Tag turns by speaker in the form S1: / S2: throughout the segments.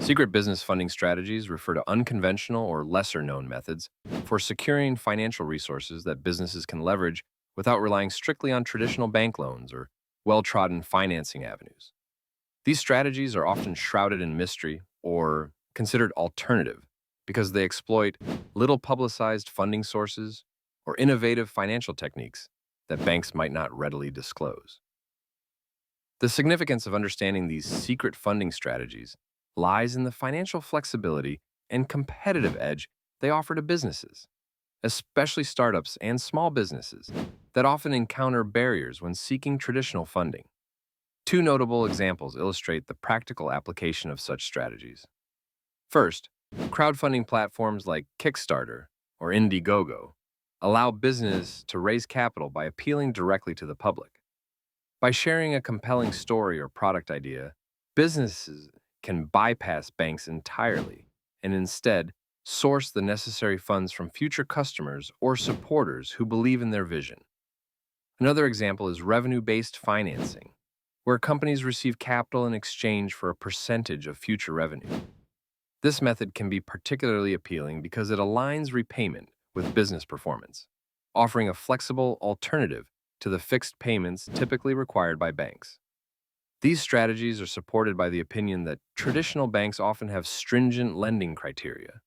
S1: Secret business funding strategies refer to unconventional or lesser known methods for securing financial resources that businesses can leverage without relying strictly on traditional bank loans or well trodden financing avenues. These strategies are often shrouded in mystery or considered alternative because they exploit little publicized funding sources or innovative financial techniques that banks might not readily disclose. The significance of understanding these secret funding strategies lies in the financial flexibility and competitive edge they offer to businesses, especially startups and small businesses that often encounter barriers when seeking traditional funding. Two notable examples illustrate the practical application of such strategies. First, crowdfunding platforms like Kickstarter or Indiegogo allow business to raise capital by appealing directly to the public. By sharing a compelling story or product idea, businesses can bypass banks entirely and instead source the necessary funds from future customers or supporters who believe in their vision. Another example is revenue-based financing, where companies receive capital in exchange for a percentage of future revenue. This method can be particularly appealing because it aligns repayment with business performance, offering a flexible alternative to the fixed payments typically required by banks. These strategies are supported by the opinion that traditional banks often have stringent lending criteria,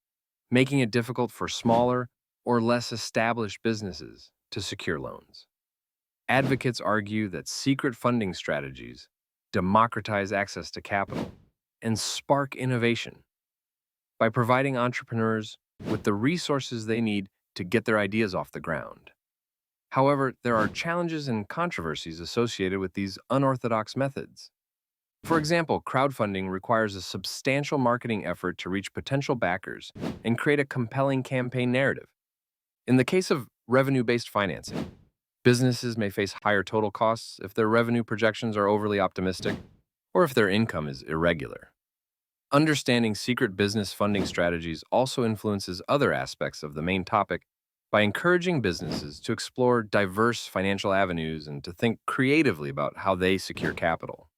S1: making it difficult for smaller or less established businesses to secure loans. Advocates argue that secret funding strategies democratize access to capital and spark innovation by providing entrepreneurs with the resources they need to get their ideas off the ground. However, there are challenges and controversies associated with these unorthodox methods. For example, crowdfunding requires a substantial marketing effort to reach potential backers and create a compelling campaign narrative. In the case of revenue-based financing, businesses may face higher total costs if their revenue projections are overly optimistic or if their income is irregular. Understanding secret business funding strategies also influences other aspects of the main topic by encouraging businesses to explore diverse financial avenues and to think creatively about how they secure capital.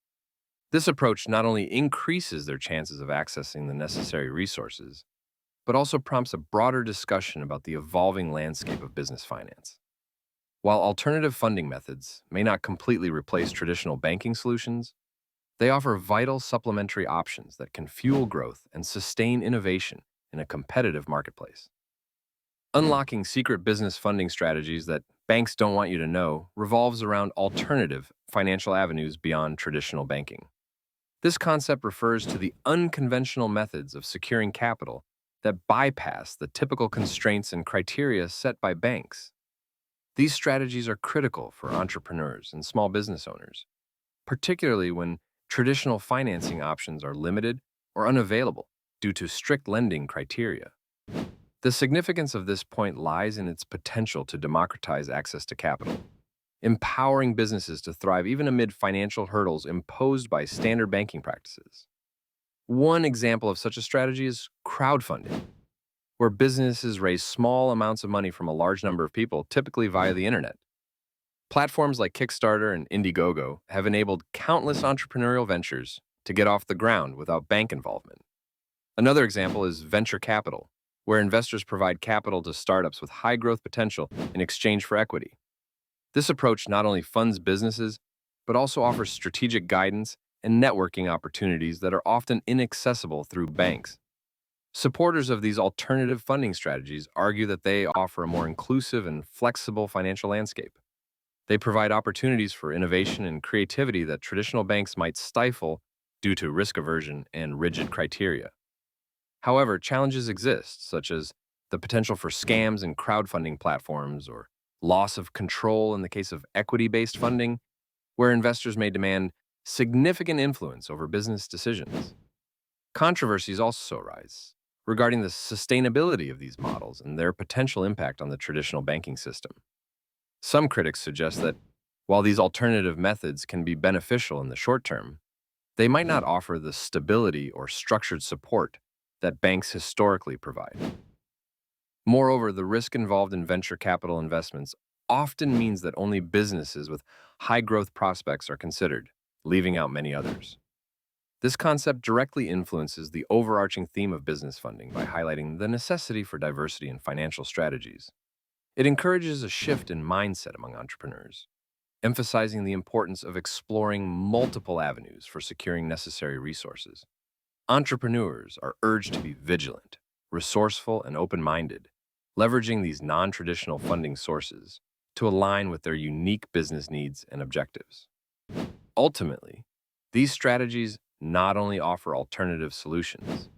S1: This approach not only increases their chances of accessing the necessary resources, but also prompts a broader discussion about the evolving landscape of business finance. While alternative funding methods may not completely replace traditional banking solutions, they offer vital supplementary options that can fuel growth and sustain innovation in a competitive marketplace. Unlocking secret business funding strategies that banks don't want you to know revolves around alternative financial avenues beyond traditional banking. This concept refers to the unconventional methods of securing capital that bypass the typical constraints and criteria set by banks. These strategies are critical for entrepreneurs and small business owners, particularly when traditional financing options are limited or unavailable due to strict lending criteria. The significance of this point lies in its potential to democratize access to capital, empowering businesses to thrive even amid financial hurdles imposed by standard banking practices. One example of such a strategy is crowdfunding, where businesses raise small amounts of money from a large number of people, typically via the internet. Platforms like Kickstarter and Indiegogo have enabled countless entrepreneurial ventures to get off the ground without bank involvement. Another example is venture capital, where investors provide capital to startups with high growth potential in exchange for equity. This approach not only funds businesses, but also offers strategic guidance and networking opportunities that are often inaccessible through banks. Supporters of these alternative funding strategies argue that they offer a more inclusive and flexible financial landscape. They provide opportunities for innovation and creativity that traditional banks might stifle due to risk aversion and rigid criteria. However, challenges exist, such as the potential for scams in crowdfunding platforms or loss of control in the case of equity-based funding, where investors may demand significant influence over business decisions. Controversies also arise regarding the sustainability of these models and their potential impact on the traditional banking system. Some critics suggest that while these alternative methods can be beneficial in the short term, they might not offer the stability or structured support that banks historically provide. Moreover, the risk involved in venture capital investments often means that only businesses with high growth prospects are considered, leaving out many others. This concept directly influences the overarching theme of business funding by highlighting the necessity for diversity in financial strategies. It encourages a shift in mindset among entrepreneurs, emphasizing the importance of exploring multiple avenues for securing necessary resources. Entrepreneurs are urged to be vigilant, resourceful, and open-minded, leveraging these non-traditional funding sources to align with their unique business needs and objectives. Ultimately, these strategies not only offer alternative solutions,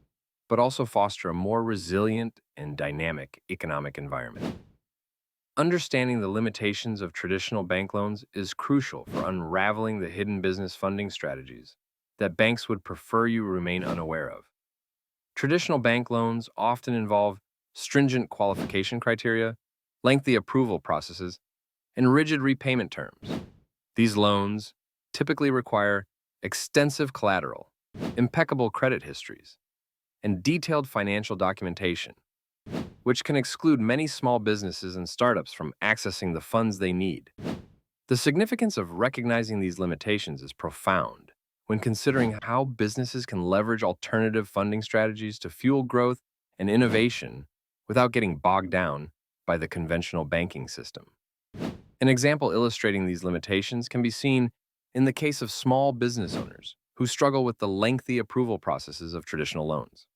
S1: but also foster a more resilient and dynamic economic environment. Understanding the limitations of traditional bank loans is crucial for unraveling the hidden business funding strategies that banks would prefer you remain unaware of. Traditional bank loans often involve stringent qualification criteria, lengthy approval processes, and rigid repayment terms. These loans typically require extensive collateral, impeccable credit histories, and detailed financial documentation, which can exclude many small businesses and startups from accessing the funds they need. The significance of recognizing these limitations is profound when considering how businesses can leverage alternative funding strategies to fuel growth and innovation without getting bogged down by the conventional banking system. An example illustrating these limitations can be seen in the case of small business owners who struggle with the lengthy approval processes of traditional loans.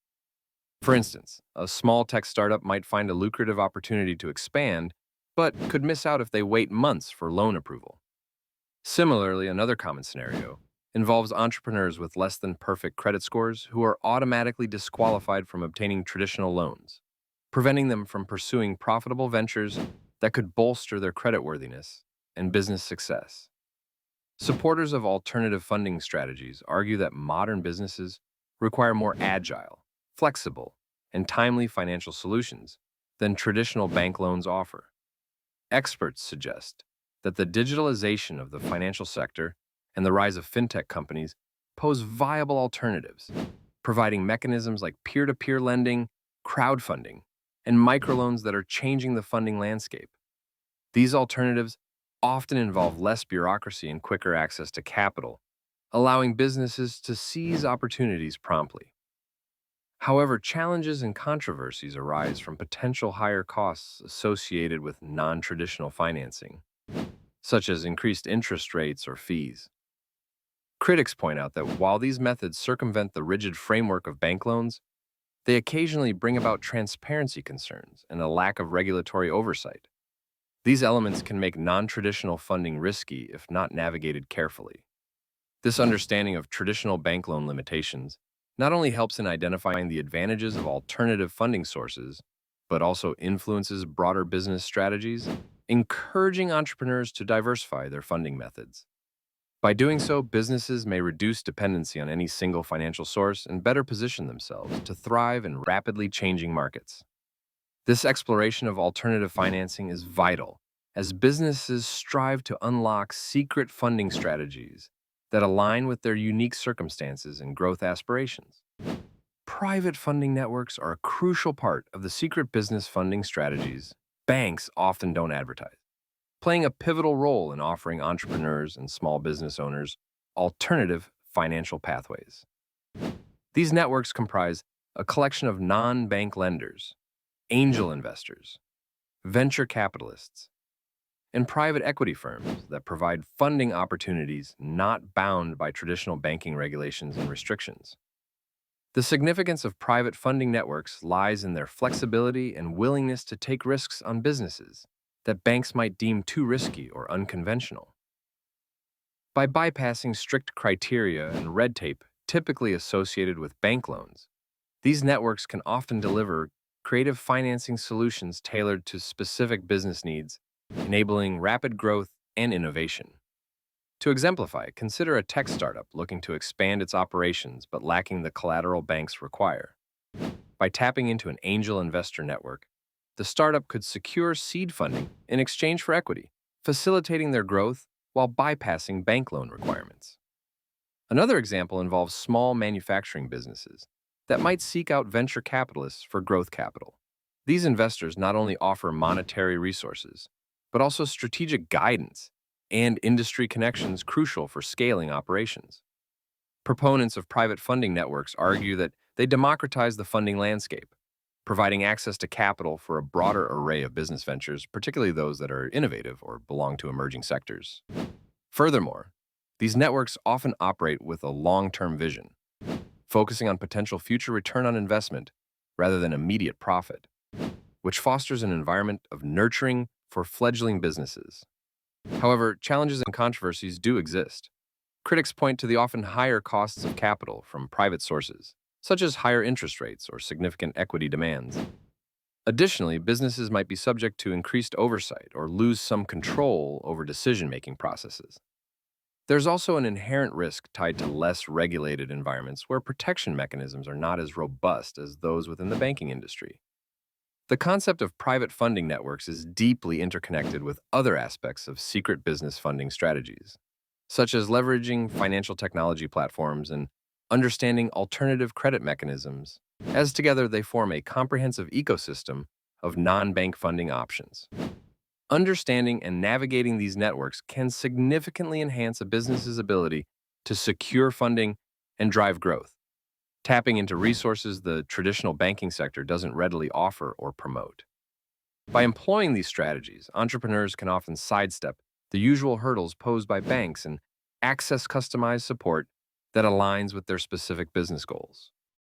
S1: For instance, a small tech startup might find a lucrative opportunity to expand, but could miss out if they wait months for loan approval. Similarly, another common scenario involves entrepreneurs with less than perfect credit scores who are automatically disqualified from obtaining traditional loans, preventing them from pursuing profitable ventures that could bolster their creditworthiness and business success. Supporters of alternative funding strategies argue that modern businesses require more agile, flexible, and timely financial solutions than traditional bank loans offer. Experts suggest that the digitalization of the financial sector and the rise of fintech companies pose viable alternatives, providing mechanisms like peer-to-peer lending, crowdfunding, and microloans that are changing the funding landscape. These alternatives often involve less bureaucracy and quicker access to capital, allowing businesses to seize opportunities promptly. However, challenges and controversies arise from potential higher costs associated with non-traditional financing, such as increased interest rates or fees. Critics point out that while these methods circumvent the rigid framework of bank loans, they occasionally bring about transparency concerns and a lack of regulatory oversight. These elements can make non-traditional funding risky if not navigated carefully. This understanding of traditional bank loan limitations not only helps in identifying the advantages of alternative funding sources, but also influences broader business strategies, encouraging entrepreneurs to diversify their funding methods. By doing so, businesses may reduce dependency on any single financial source and better position themselves to thrive in rapidly changing markets. This exploration of alternative financing is vital as businesses strive to unlock secret funding strategies that align with their unique circumstances and growth aspirations. Private funding networks are a crucial part of the secret business funding strategies banks often don't advertise, playing a pivotal role in offering entrepreneurs and small business owners alternative financial pathways. These networks comprise a collection of non-bank lenders, angel investors, venture capitalists, and private equity firms that provide funding opportunities not bound by traditional banking regulations and restrictions. The significance of private funding networks lies in their flexibility and willingness to take risks on businesses that banks might deem too risky or unconventional. By bypassing strict criteria and red tape typically associated with bank loans, these networks can often deliver creative financing solutions tailored to specific business needs, enabling rapid growth and innovation. To exemplify, consider a tech startup looking to expand its operations but lacking the collateral banks require. By tapping into an angel investor network, the startup could secure seed funding in exchange for equity, facilitating their growth while bypassing bank loan requirements. Another example involves small manufacturing businesses that might seek out venture capitalists for growth capital. These investors not only offer monetary resources, but also strategic guidance and industry connections crucial for scaling operations. Proponents of private funding networks argue that they democratize the funding landscape, providing access to capital for a broader array of business ventures, particularly those that are innovative or belong to emerging sectors. Furthermore, these networks often operate with a long-term vision, focusing on potential future return on investment rather than immediate profit, which fosters an environment of nurturing for fledgling businesses. However, challenges and controversies do exist. Critics point to the often higher costs of capital from private sources, such as higher interest rates or significant equity demands. Additionally, businesses might be subject to increased oversight or lose some control over decision-making processes. There's also an inherent risk tied to less regulated environments where protection mechanisms are not as robust as those within the banking industry. The concept of private funding networks is deeply interconnected with other aspects of secret business funding strategies, such as leveraging financial technology platforms and understanding alternative credit mechanisms, as together they form a comprehensive ecosystem of non-bank funding options. Understanding and navigating these networks can significantly enhance a business's ability to secure funding and drive growth, tapping into resources the traditional banking sector doesn't readily offer or promote. By employing these strategies, entrepreneurs can often sidestep the usual hurdles posed by banks and access customized support that aligns with their specific business goals.